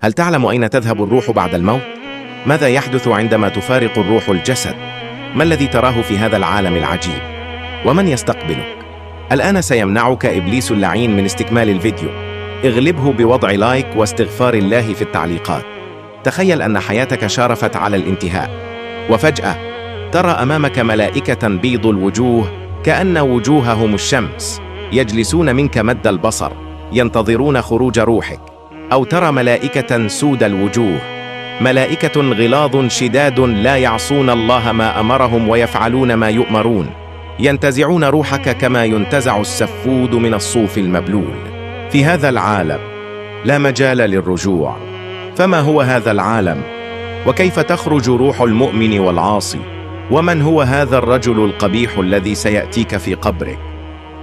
هل تعلم أين تذهب الروح بعد الموت؟ ماذا يحدث عندما تفارق الروح الجسد؟ ما الذي تراه في هذا العالم العجيب؟ ومن يستقبلك؟ الآن سيمنعك إبليس اللعين من استكمال الفيديو. اغلبه بوضع لايك واستغفار الله في التعليقات. تخيل أن حياتك شارفت على الانتهاء، وفجأة ترى أمامك ملائكة بيض الوجوه كأن وجوههم الشمس، يجلسون منك مد البصر ينتظرون خروج روحك. أو ترى ملائكة سود الوجوه، ملائكة غلاظ شداد لا يعصون الله ما أمرهم ويفعلون ما يؤمرون، ينتزعون روحك كما ينتزع السفود من الصوف المبلول. في هذا العالم لا مجال للرجوع. فما هو هذا العالم؟ وكيف تخرج روح المؤمن والعاصي؟ ومن هو هذا الرجل القبيح الذي سيأتيك في قبرك؟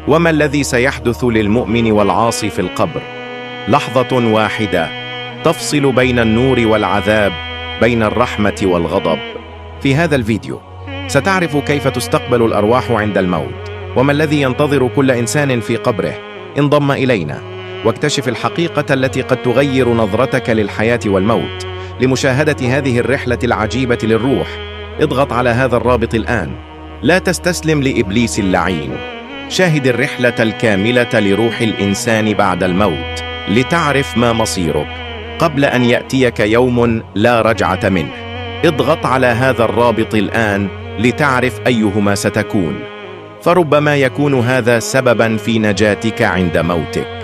وما الذي سيحدث للمؤمن والعاصي في القبر؟ لحظة واحدة تفصل بين النور والعذاب، بين الرحمة والغضب. في هذا الفيديو ستعرف كيف تستقبل الأرواح عند الموت، وما الذي ينتظر كل إنسان في قبره. انضم إلينا واكتشف الحقيقة التي قد تغير نظرتك للحياة والموت. لمشاهدة هذه الرحلة العجيبة للروح اضغط على هذا الرابط الآن. لا تستسلم لإبليس اللعين. شاهد الرحلة الكاملة لروح الإنسان بعد الموت لتعرف ما مصيرك قبل أن يأتيك يوم لا رجعة منه. اضغط على هذا الرابط الآن لتعرف أيهما ستكون، فربما يكون هذا سبباً في نجاتك عند موتك.